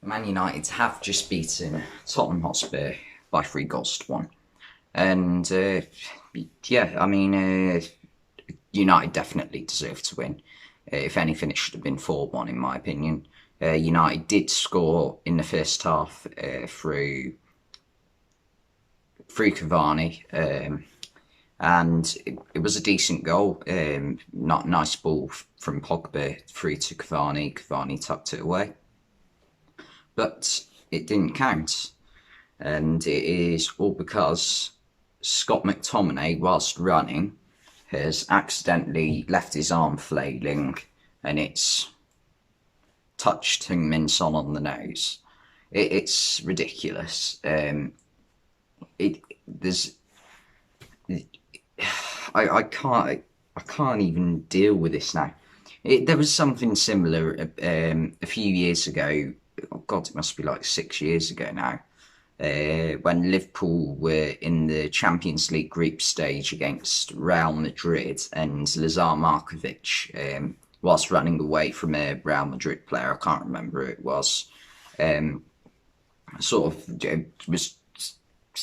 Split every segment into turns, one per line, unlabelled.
Man United have just beaten Tottenham Hotspur by 3-1. And United definitely deserved to win. If anything, it should have been 4-1 in my opinion. United did score in the first half through Cavani, and it was a decent goal. Not nice ball from Pogba through to Cavani. Cavani tucked it away, but it didn't count, and it is all because Scott McTominay, whilst running, has accidentally left his arm flailing, and it's touched Heung-Min on the nose. It's ridiculous. I can't even deal with this now. There was something similar a few years ago. Oh God, it must be like 6 years ago now. When Liverpool were in the Champions League group stage against Real Madrid, and Lazar Markovic, whilst running away from a Real Madrid player, I can't remember who it was,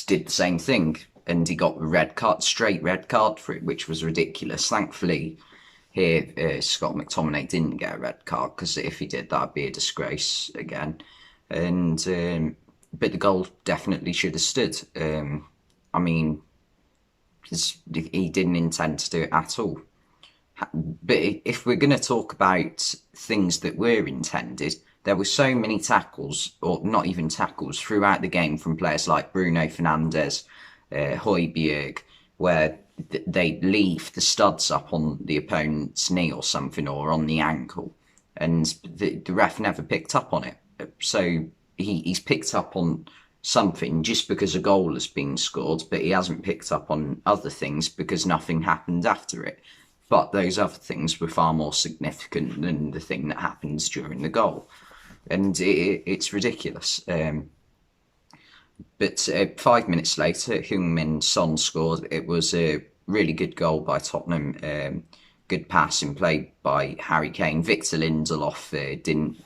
did the same thing, and he got a straight red card for it, which was ridiculous. Thankfully, here Scott McTominay didn't get a red card, because if he did, that'd be a disgrace again. And but the goal definitely should have stood. I mean, he didn't intend to do it at all. But if we're going to talk about things that were intended, there were so many tackles, or not even tackles, throughout the game from players like Bruno Fernandes, Højbjerg, where they leave the studs up on the opponent's knee or something, or on the ankle, and the ref never picked up on it. So he's picked up on something just because a goal has been scored, but he hasn't picked up on other things because nothing happened after it. But those other things were far more significant than the thing that happens during the goal. And it's ridiculous. But 5 minutes later, Heung-Min Son scored. It was a really good goal by Tottenham. Good passing play by Harry Kane. Victor Lindelof didn't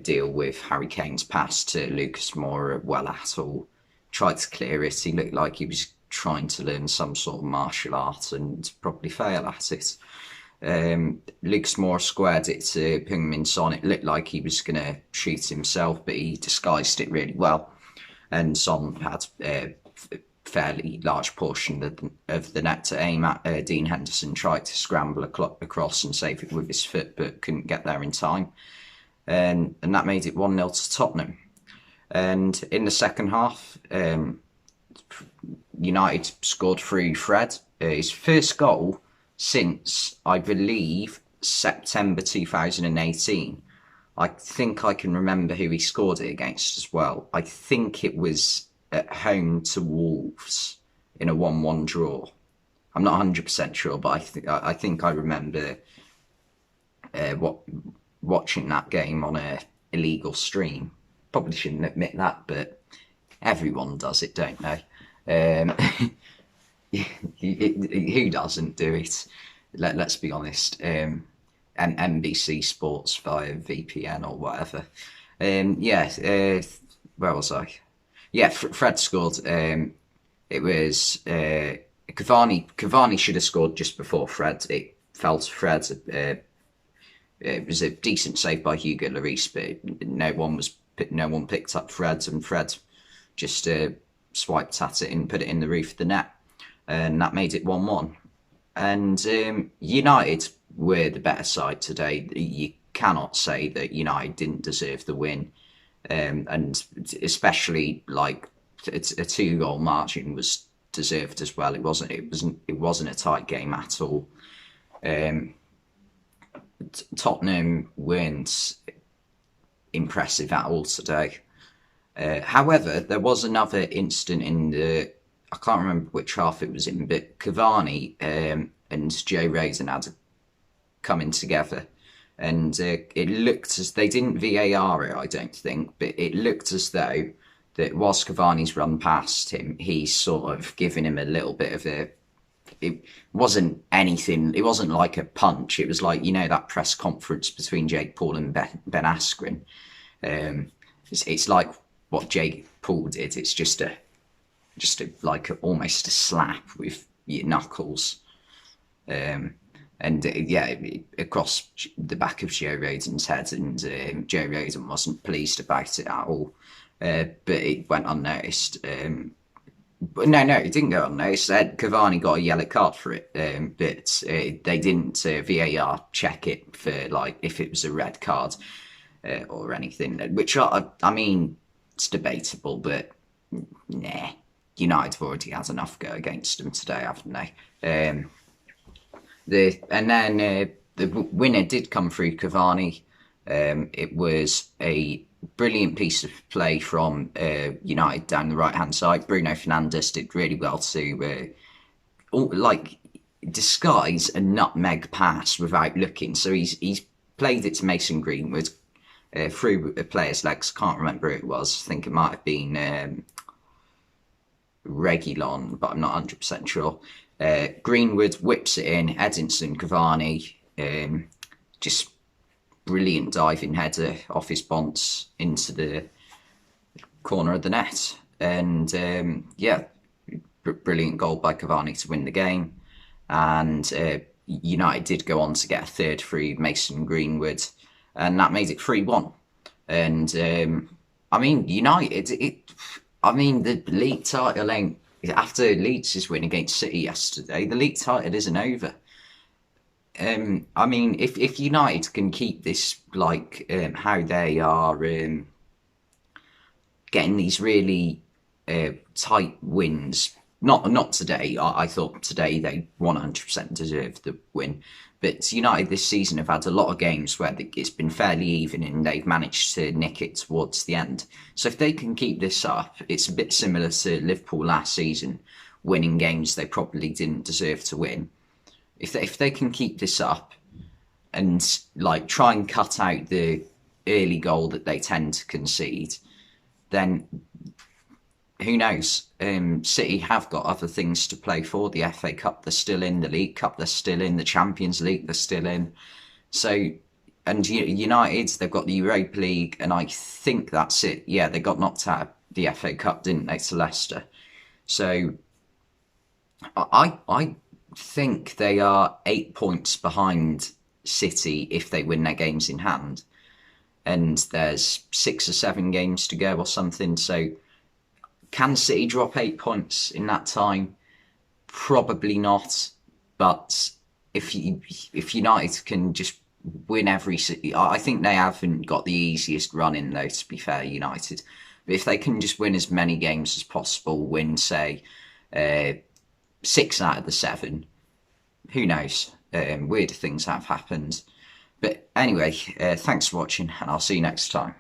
deal with Harry Kane's pass to Lucas Moura well at all. Tried to clear it. He looked like he was trying to learn some sort of martial art and probably fail at it. Lucas Moura squared it to Heung-Min Son. It looked like he was going to shoot himself, but he disguised it really well. And Son had a fairly large portion of the net to aim at. Dean Henderson tried to scramble across and save it with his foot, but couldn't get there in time. And that made it 1-0 to Tottenham. And in the second half, United scored through Fred. His first goal since, I believe, September 2018. I think I can remember who he scored it against as well. I think it was at home to Wolves in a 1-1 draw. I'm not 100% sure, but I think I remember watching that game on a illegal stream. Probably shouldn't admit that, but everyone does it, don't they? Who doesn't do it? Let's be honest. And NBC Sports via VPN or whatever. Where was I? Yeah, Fred scored. It was Cavani should have scored just before Fred. It fell to Fred. It was a decent save by Hugo Lloris, but no one picked up Fred, and Fred just swiped at it and put it in the roof of the net, and that made it 1-1. And United were the better side today. You cannot say that United didn't deserve the win, and especially like a 2-goal margin was deserved as well. It wasn't a tight game at all. Tottenham weren't impressive at all today. However, there was another incident in I can't remember which half it was in, but Cavani and Joe Raisin had coming together, and it looked as they didn't VAR it, I don't think, but it looked as though that whilst Cavani's run past him, he's sort of giving him a little bit of a. It wasn't anything. It wasn't like a punch. It was like, that press conference between Jake Paul and Ben Askren. It's like what Jake Paul did. It's almost a slap with your knuckles. And yeah, across the back of Joe Roden's head, and Joe Roden wasn't pleased about it at all. But it went unnoticed. But no, it didn't go unnoticed. Cavani got a yellow card for it, but they didn't VAR check it for like if it was a red card or anything. Which I mean, it's debatable, but nah. United have already had enough go against them today, haven't they? The winner did come through Cavani. It was a brilliant piece of play from United down the right hand side. Bruno Fernandes did really well to disguise a nutmeg pass without looking. So he's played it to Mason Greenwood through a player's legs. Can't remember who it was. I think it might have been Reguilon, but I'm not 100% sure. Greenwood whips it in. Edinson Cavani, just brilliant diving header off his bonce into the corner of the net. And brilliant goal by Cavani to win the game. And United did go on to get a third through Mason Greenwood, and that made it 3-1. And United, the league title ain't. After Leeds' win against City yesterday, the league title isn't over. If United can keep this how they are getting these really tight wins. Not today. I thought today they 100% deserved the win. But United this season have had a lot of games where it's been fairly even and they've managed to nick it towards the end. So if they can keep this up, it's a bit similar to Liverpool last season, winning games they probably didn't deserve to win. If they can keep this up and try and cut out the early goal that they tend to concede, then who knows? City have got other things to play for. The FA Cup they're still in, the League Cup they're still in, the Champions League they're still in. So, and United, they've got the Europa League, and I think that's it. Yeah, they got knocked out of the FA Cup, didn't they, to Leicester? So, I think they are 8 points behind City if they win their games in hand. And there's 6 or 7 games to go or something, so can City drop 8 points in that time? Probably not. But if United can just win every City, I think they haven't got the easiest run in though. To be fair, United, but if they can just win as many games as possible, win say 6 out of the 7, who knows? Weird things have happened. But anyway, thanks for watching, and I'll see you next time.